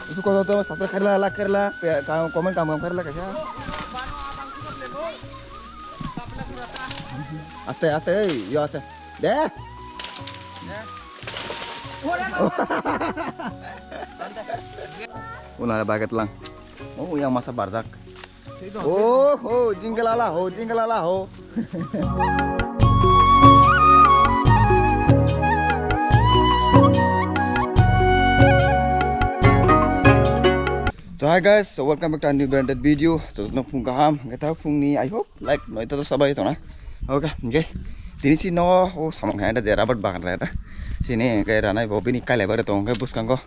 Itu kalau tuh satu kerla lah kerla, kamu komen kamu kerla kasih. Aste aste, yo aste. Deh. Una baget lang. Oh, yang masa barzak. Oh, jinggalala ho, jinggalala ho. So hi guys, so welcome back to a new branded video. So no phung kaham, kita phung ni I hope like no itu sabai itu na. Okay, okay. Ini sih no, oh sama kayak ada jerabat bahkan rata. Sini kayak rana ibu ini kali lebar itu, kayak bus kanggo.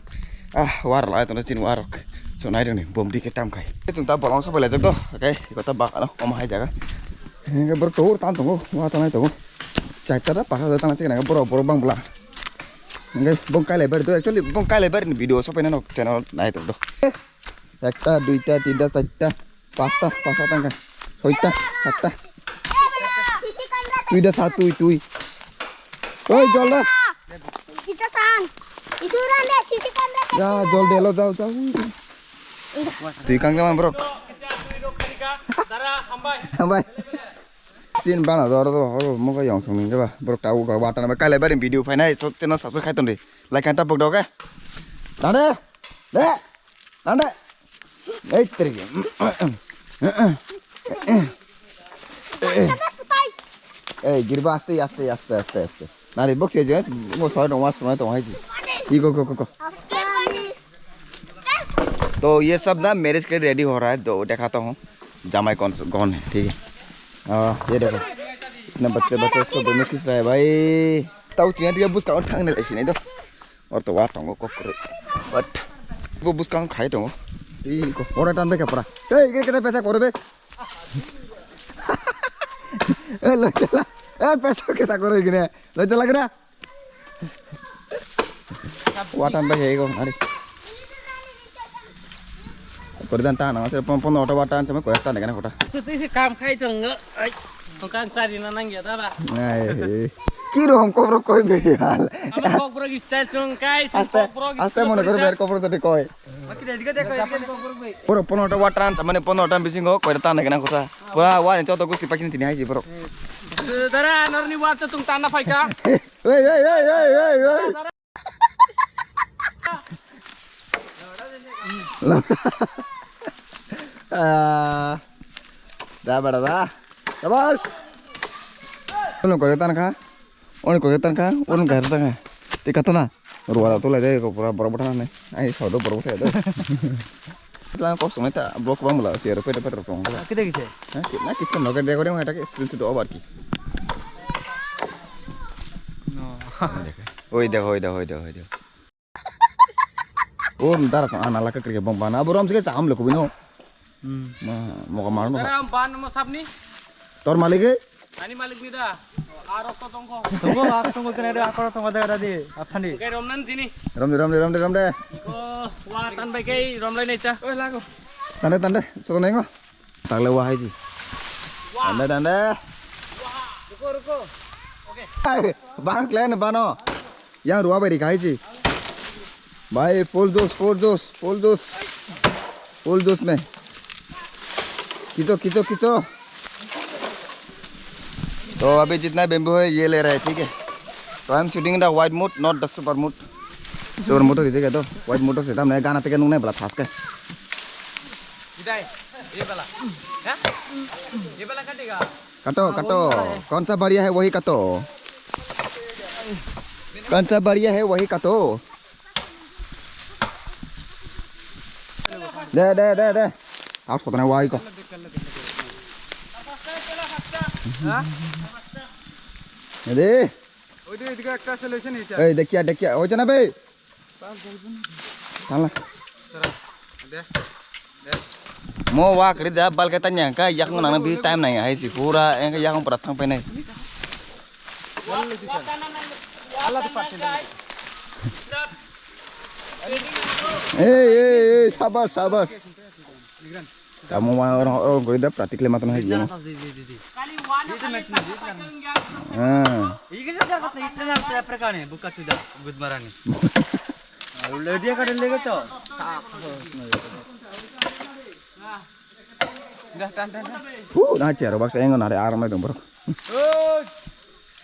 War lah itu nasi warok. So naik nih, bom dikit tam kai. Itu tak bolong sabai lezat tuh, okay. Ikut tabak no, omah aja kan. Kayak bertuur tantung, wah tanah itu. Cek tada pasal datang nasi kena boro bang belah. Okay, bom kali lebar itu actually bom kali lebar ini video sampai neno channel naik itu tuh. Ekta, duita, tiga, satu, pasta, tangga, soita, satu, tuida satu itu. Oi, jol dah. Kita tang. Isuran deh, sisi kamera. Ya, jol deh lo jauh. Tuikang zaman bro. Hambai. Sin bana dor do, mau kau yang sungguh coba. Bro tahu kau buat nama kali lebarin video final, so channel subscribe kaitan deh. Like kan tapok dong, okay? Tanda, tanda. Teri. Girba aste. Nari box aja, mau soal dong mas तो है जी। go. तो ये सब ना marriage के ready हो रहा है, तो दिखाता हूँ जमाई कौन है, ठीक है। ये देखो इतना बच्चे इसको दोनों खींच रहा है भाई। ताऊ चिया बुस का ठांगने लगी नहीं तो और तो वाट होंगे कोकरे बट वो बुस का खाए तो को और टान पे क्या पड़ा ए कितने पैसा कोरे बे ए लो चला ए पैसा कितना कोरे गिने लो चला गिना वाटान पे है को अरे कोरदान टान ना पन ऑटो वाटान से मैं कोई टान नहीं कोटा तो इसे काम खाई चंगे आई तो कान सारी ना नंगे था बा नहीं किरो हमको ब्रो कोई भी हाल हम को ब्रो की स्टाइल चंग काय आस्ते मन करे बेर को ब्रो तो कोई बाकी देखो Puro pono to watran samane pono tan bisingo ko ta na kana kota pura wa ni to gusti pakin tini haji bro dara narni wat tung tanah fai ka hey da bada da bos ono ko tan ka on gar ta ka ti ka to na ruara to le ko pura boro bata na ai so do boro bata do lang kosong eta blok bang bola share pe tong kita gise na kitchen no gade gore eta ke screenshot over ki no oi dekho oh ndara to ana la ka ke bom bana borom se ke am le ko bino mo ko marno dara ban mo sabni tor malik e ani malik ni da arok to tongko kena ada akor tongko da di afani ke romnan sini ram de ko watan bai kai romlai nei cha oi lago tanda so nengo tak le wa hai ji tanda ruko oke bang klen bano yang ruwa bai dikai ji भाई full जोश में खींचो तो अभी जितना bamboo है ये ले रहा है, ठीक है। तो I am shooting the white mode not the super mode super mode ठीक है। तो वाइट मोड से हमने गाना पे नहीं बोला फास्ट के ये वाला काटेगा काटो कौन सा बढ़िया है वही काटो दे आप सोचना वाई को दे देखिए हो जाना भाई mau wah kerja bal katanya kan yak nang nabi time nang hai si pura yang yak ang pratang pe nai sabar kamu orang kerja praktik lima tahun aja Lalu dia kan lagi tu. Dah tan. ना चेहरा बक्स एंगो ना रे आराम में बरो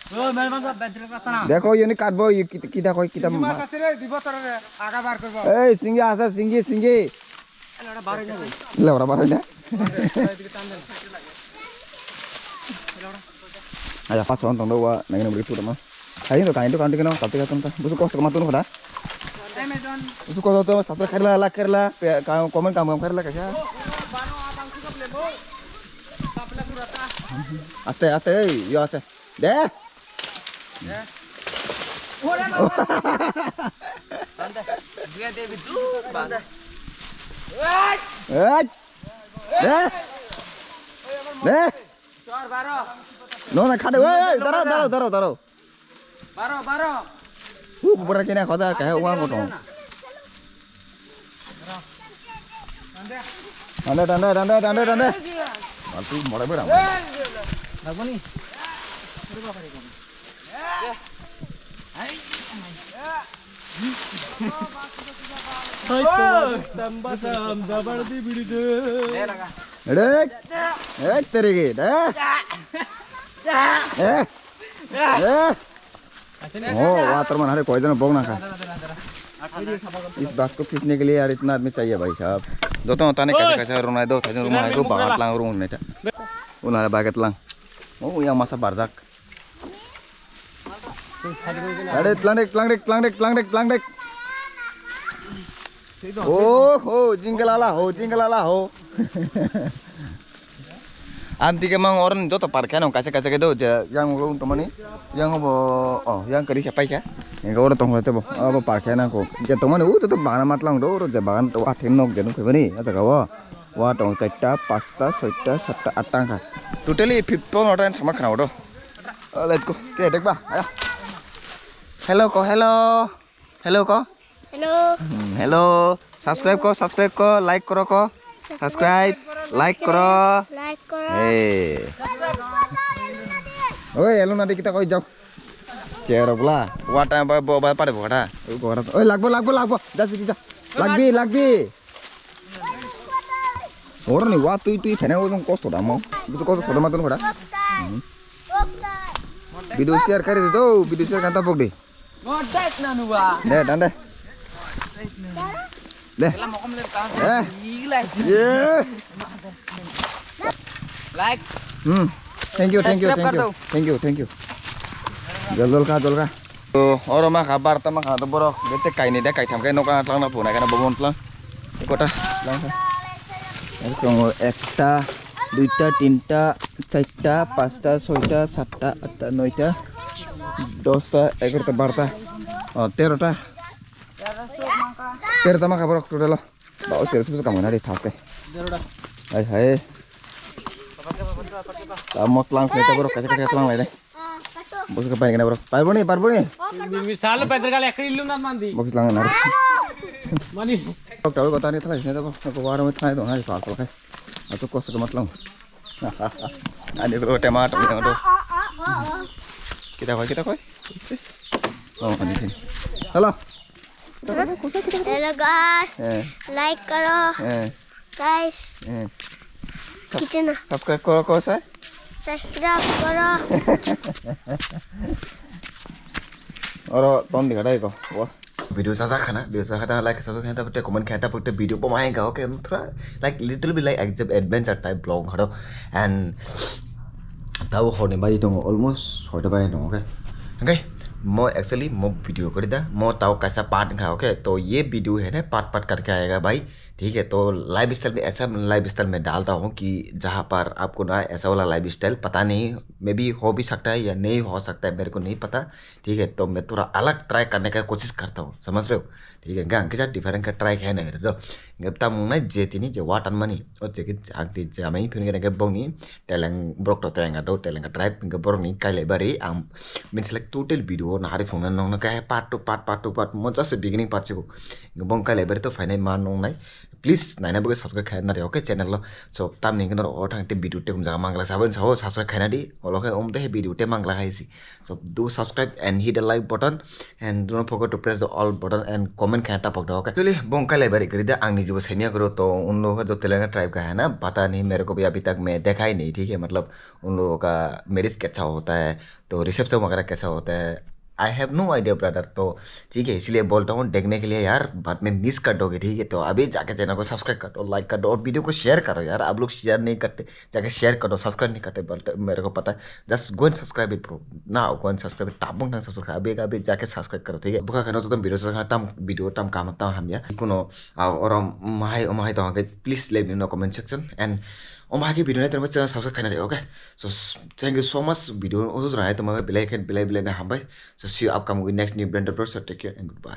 Oh, memang tak betul kata na. देखो ये नहीं काटबो ये किता कोई किता Mas asile dibo tor aga bar korbo. ए सिंगे आसा सिंगे सिंगे Ada bar ini. ले ओरा बारे ना आया पास on tong do wa nang nang beri mah kain to kan dikeno tapi kan ta busu kos kama tunu pada Amazon. busu kos to subscribe kerla komen kamu kerla kasya Bano abang suka lebo. Kapla kurata. aste aste yo aste deh Banda. Dia David tu. Banda. deh deh Chor baro. no na khade oi daro Baro. bubur kena khoda kahe uang ko tong dande Altu mora bera Lagu ni. Dabar di bidu. dek तेरे के deh ओ water में हरे कोई जन बोग ना खा इस बात को खींचने के लिए यार इतना आदमी चाहिए भाई साहब दोस्तों ताने कैसे रोना दो था रूम है को बाहर लांग रूम में था उन्हारे बागत लांग ओ yang masa barzak अरे tlang dek हो जिंगलाला हो anti ke mang orang itu tepar kan kasih gitu yang ulung teman ini yang yang kiri siapa ya yang orang tong itu apa parkiran aku jadi teman itu tetap bahan matlang do bahan tuh atin nok jadi februari atau kawa wah tong cerita pasta soita satu atang kan totally 15 orang sama kenal do let's go oke dek bah ayo hello ko hello subscribe ko like ko subscribe like karo oi elu nanti kita koi jauh cero pula wata bawa pada bora oi lagbo dah sini dah lagbi orang ni watu itu fene orang kosto dah mau itu kosto sudah matun bora video share kari itu video share kan tapok deh Ngodak nanu ba. deh Kailan mo kami lang gila. Yeah. Like. Thank you. Jol ka. तो और मा खबर त मा खा त बरो गते काइने दे काइथाम काइ नका atlang na phuna kana bobon tlang ekota lang एरकम एकटा दुइटा तीनटा चारटा पाँचटा छयटा सातटा आठटा नयटा 10टा 11टा 12टा 13टा 13टा मा खबर टोटल बाउ 13 काम होना रे थाके हाय हाय मत lang saya bro kasih lang lai deh bos ke pengen bro parbo nih misal bener kali ekrilu nan mandi bos lang nar mani tahu kota ini thalai sini tuh ke warung itu itu hari pak pakai atau kos ke matlang ada tuh tomato yang tuh kita koi oh di sini halo guys like karo guys kitchen subscribe karo saya subscribe karo और तोन दिखा रहा है को वाह video सासा खाना like सासा खाना तब कमेंट खाता पड़ते वीडियो पर मायेगा ओके थोड़ा like little bit like adventure type blog हरो एंड तब होने बाई तो ऑलमोस्ट होने बाई तो ओके मैं एक्चुअली मैं वीडियो कर दा मैं ताऊ कैसा पार्ट खा ओके तो ये वीडियो है ना पार्ट करके आएगा भाई ठीक है तो लाइफ स्टाइल में ऐसा लाइफ स्टाइल में डालता हूँ कि जहाँ पर आपको ना ऐसा वाला लाइफ स्टाइल पता नहीं मे भी हो भी सकता है या नहीं हो सकता है मेरे को नहीं पता ठीक है तो मैं थोड़ा अलग ट्राई करने का कोशिश करता हूँ समझ रहे हो ठीक है गांग के साथ डिफरेंट का ट्राई है ना तो गप्ता मुंगना जेती नहीं जो वाटन मनी और जेकिट आंटी जामाई फिर के बोंगी टेलेंग ब्रोक तो तेंगा दो टेलेंग का ट्राई पिंग बोंगी काले बारी आम मींस लाइक टोटल वीडियो ना हारे फोन नोंग ना क्या पार्ट टू पार्ट मजा से बिगिनिंग पार्ट से को बोंग काले बारी तो फाइनल मान नोंग नहीं please naina boge subscribe khaina de okay channel lo so tam ning no o thang te video te kum jaga mangla saben so subscribe khaina di oloke te he video te mangla khaisi so do subscribe and hit the like button and don't forget to press the all button and comment khaina tapok da okay chali bongka le bari kari da ang nijo senia karo to उन लोगों का जो Telangana tribe का है ना पता नहीं मेरे को भी अभी तक मैं देखा ही नहीं ठीक है मतलब उन लोगों का मैरिज कैसा होता है तो रिसेप्शन वगैरह कैसा होता है I have no idea brother तो ठीक है इसलिए बोलता हूँ देखने के लिए यार बाद में मिस कर दोगे ठीक है तो अभी जाके चैनल को सब्सक्राइब कर दो लाइक कर दो और वीडियो को शेयर करो यार आप लोग शेयर नहीं करते जाके शेयर करो सब्सक्राइब नहीं करते बोलते मेरे को पता है just go and subscribe it bro ना गो एंड सब्सक्राइब टाबुंग ना सब्सक्राइब अभी जाके सब्सक्राइब करो ठीक है बुका खाना तो तुम वीडियो से तम वीडियो तम काम तम हम या कुनो और माही तो please let me know comment section and Om hagi video na terima channel subscribe kena deh, okay? So thank you so much video usus raya to maga belai na hambai. So see you upcoming with next new brand of so take care and goodbye.